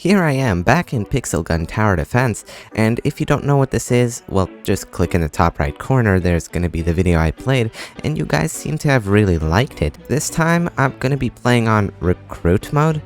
Here I am back in Pixel Gun Tower Defense, and if you don't know what this is, well, just click in the top right corner. There's gonna be the video I played, and you guys seem to have really liked it. This time I'm gonna be playing on Recruit mode,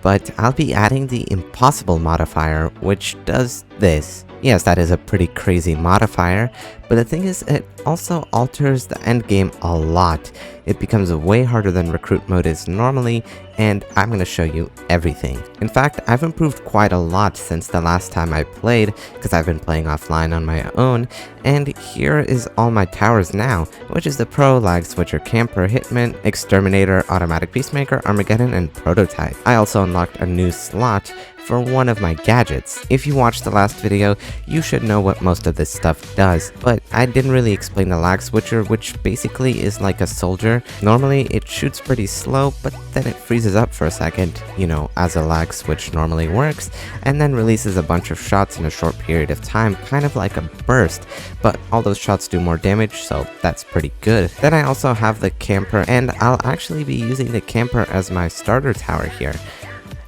but I'll be adding the Impossible modifier, which does this. Yes, that is a pretty crazy modifier, but the thing is, it also alters the endgame a lot. It becomes way harder than Recruit mode is normally, and I'm going to show you everything. In fact, I've improved quite a lot since the last time I played, because I've been playing offline on my own, and here is all my towers now, which is the Pro, Lag Switcher, Camper, Hitman, Exterminator, Automatic Peacemaker, Armageddon, and Prototype. I also unlocked a new slot for one of my gadgets. If you watched the last video, you should know what most of this stuff does, but I didn't really explain the Lag Switcher, which basically is like a soldier. Normally it shoots pretty slow, but then it freezes up for a second, you know, as a lag switch normally works, and then releases a bunch of shots in a short period of time, kind of like a burst, but all those shots do more damage, so that's pretty good. Then I also have the Camper, and I'll actually be using the Camper as my starter tower here.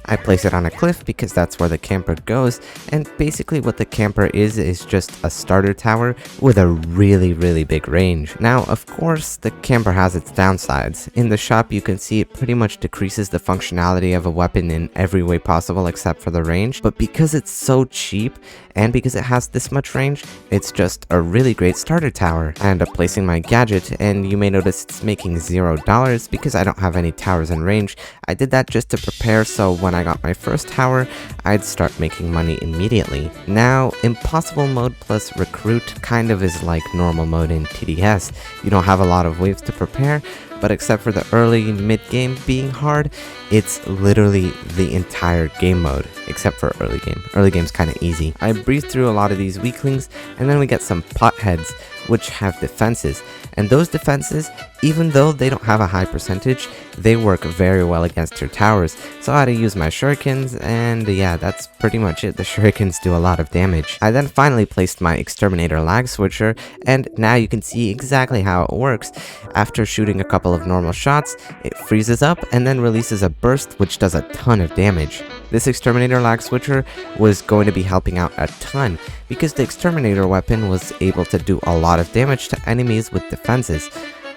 I place it on a cliff because that's where the camper goes, and basically what the camper is just a starter tower with a really big range. Now, of course, the camper has its downsides. In the shop, you can see it pretty much decreases the functionality of a weapon in every way possible except for the range, but because it's so cheap, and because it has this much range, it's just a really great starter tower. I end up placing my gadget, and you may notice it's making $0 because I don't have any towers in range. I did that just to prepare, so when I got my first tower, I'd start making money immediately. Now, Impossible mode plus Recruit kind of is like normal mode in TDS. You don't have a lot of waves to prepare, but except for the early and mid game being hard, it's literally the entire game mode, except for early game. Early game's kind of easy. I breeze through a lot of these weaklings, and then we get some potheads, which have defenses. And those defenses, even though they don't have a high percentage, they work very well against your towers. So I had to use my shurikens, and yeah, that's pretty much it. The shurikens do a lot of damage. I then finally placed my Exterminator Lag Switcher, and now you can see exactly how it works. After shooting a couple of normal shots, it freezes up and then releases a burst, which does a ton of damage. This Exterminator Lag Switcher was going to be helping out a ton, because the Exterminator weapon was able to do a lot of damage to enemies with defenses,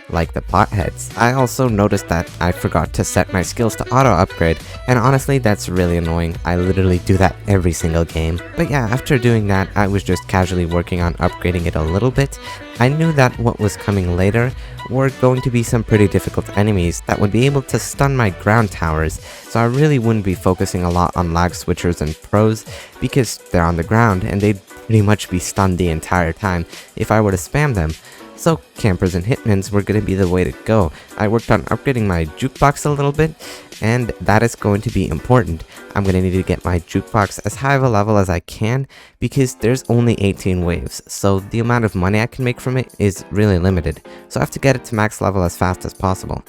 like the potheads. I also noticed that I forgot to set my skills to auto upgrade, and honestly that's really annoying. I literally do that every single game. But yeah, after doing that, I was just casually working on upgrading it a little bit. I knew that what was coming later were going to be some pretty difficult enemies that would be able to stun my ground towers, so I really wouldn't be focusing a lot on lag switchers and pros because they're on the ground and they'd pretty much be stunned the entire time if I were to spam them. So campers and hitmans were going to be the way to go. I worked on upgrading my jukebox a little bit, and that is going to be important. I'm going to need to get my jukebox as high of a level as I can because there's only 18 waves, so the amount of money I can make from it is really limited. So I have to get it to max level as fast as possible.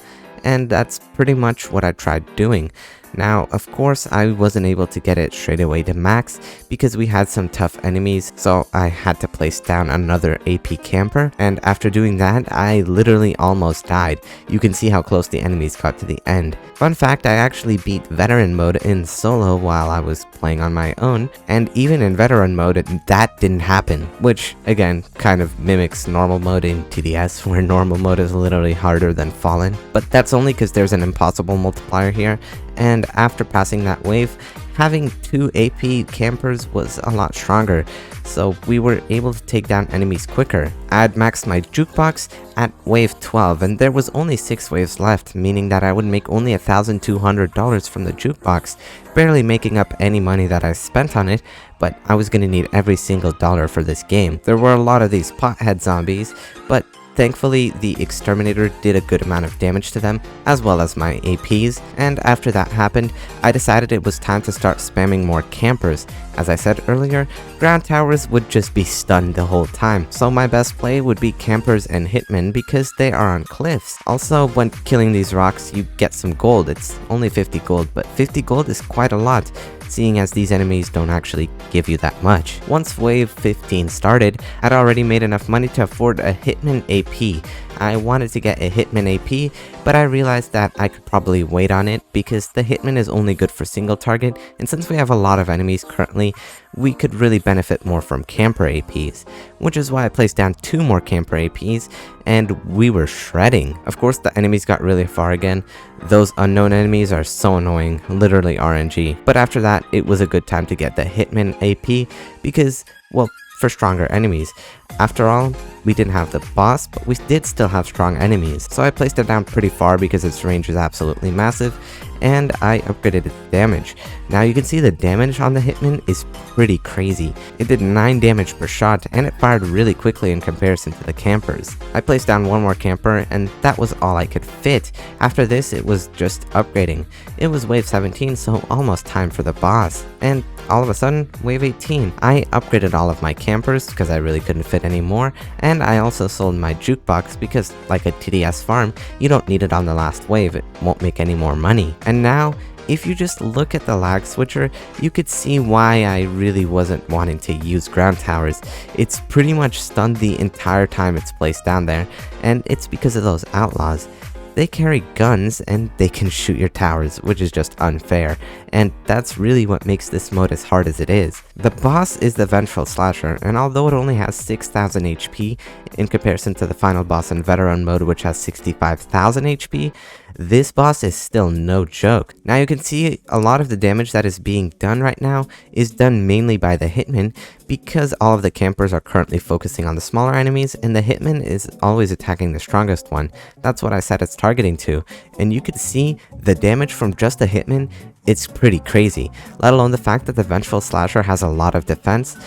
And that's pretty much what I tried doing. Now, of course, I wasn't able to get it straight away to max because we had some tough enemies, so I had to place down another AP camper, and after doing that, I literally almost died. You can see how close the enemies got to the end. Fun fact, I actually beat veteran mode in solo while I was playing on my own, and even in veteran mode, that didn't happen, which, again, kind of mimics normal mode in TDS, where normal mode is literally harder than Fallen. But that's only because there's an Impossible multiplier here, and after passing that wave, having 2 AP campers was a lot stronger, so we were able to take down enemies quicker. I had maxed my jukebox at wave 12, and there was only 6 waves left, meaning that I would make only $1,200 from the jukebox, barely making up any money that I spent on it, but I was gonna need every single dollar for this game. There were a lot of these pothead zombies, but thankfully, the Exterminator did a good amount of damage to them, as well as my APs, and after that happened, I decided it was time to start spamming more campers. As I said earlier, ground towers would just be stunned the whole time, so my best play would be campers and hitmen because they are on cliffs. Also, when killing these rocks, you get some gold. It's only 50 gold, but 50 gold is quite a lot, seeing as these enemies don't actually give you that much. Once wave 15 started, I'd already made enough money to afford a hitman AP. I wanted to get a Hitman AP, but I realized that I could probably wait on it because the Hitman is only good for single target, and since we have a lot of enemies currently, we could really benefit more from camper APs, which is why I placed down 2 more camper APs, and we were shredding. Of course, the enemies got really far again. Those unknown enemies are so annoying, literally RNG. But after that, it was a good time to get the Hitman AP because, well, for stronger enemies. After all, we didn't have the boss, but we did still have strong enemies. So I placed it down pretty far because its range is absolutely massive, and I upgraded its damage. Now you can see the damage on the Hitman is pretty crazy. It did 9 damage per shot, and it fired really quickly in comparison to the campers. I placed down 1 more camper, and that was all I could fit. After this, it was just upgrading. It was wave 17, so almost time for the boss. And all of a sudden, wave 18. I upgraded all of my campers because I really couldn't fit anymore, and I also sold my jukebox because, like a TDS farm, you don't need it on the last wave, it won't make any more money. And now, if you just look at the lag switcher, you could see why I really wasn't wanting to use ground towers. It's pretty much stunned the entire time it's placed down there, and it's because of those outlaws. They carry guns and they can shoot your towers, which is just unfair, and that's really what makes this mode as hard as it is. The boss is the Vengeful Slasher, and although it only has 6,000 HP in comparison to the final boss in Veteran mode, which has 65,000 HP, this boss is still no joke. Now you can see a lot of the damage that is being done right now is done mainly by the Hitman because all of the campers are currently focusing on the smaller enemies and the Hitman is always attacking the strongest one. That's what I set its targeting to, and you can see the damage from just the Hitman, it's pretty crazy, let alone the fact that the Vengeful Slasher has a lot of defense.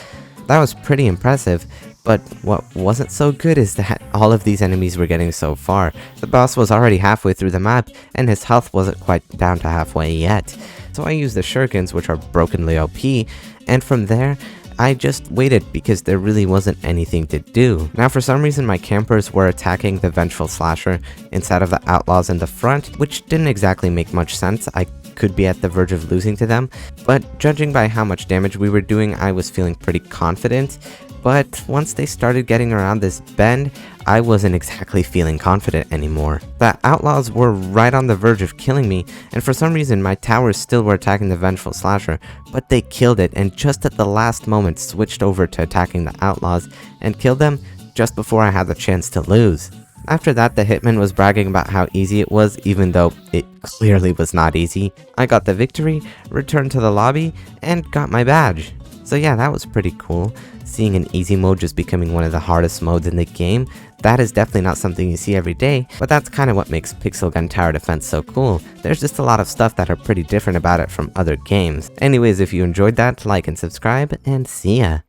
That was pretty impressive. But what wasn't so good is that all of these enemies were getting so far. The boss was already halfway through the map, and his health wasn't quite down to halfway yet. So I used the shurikens, which are brokenly OP, and from there, I just waited because there really wasn't anything to do. Now for some reason my campers were attacking the Vengeful Slasher instead of the outlaws in the front, which didn't exactly make much sense. I could be at the verge of losing to them, but judging by how much damage we were doing, I was feeling pretty confident. But once they started getting around this bend, I wasn't exactly feeling confident anymore. The outlaws were right on the verge of killing me, and for some reason my towers still were attacking the Vengeful Slasher, but they killed it and just at the last moment switched over to attacking the outlaws and killed them just before I had the chance to lose. After that, the Hitman was bragging about how easy it was, even though it clearly was not easy. I got the victory, returned to the lobby, and got my badge. So yeah, that was pretty cool. Seeing an easy mode just becoming one of the hardest modes in the game, that is definitely not something you see every day, but that's kind of what makes Pixel Gun Tower Defense so cool. There's just a lot of stuff that are pretty different about it from other games. Anyways, if you enjoyed that, like and subscribe, and see ya!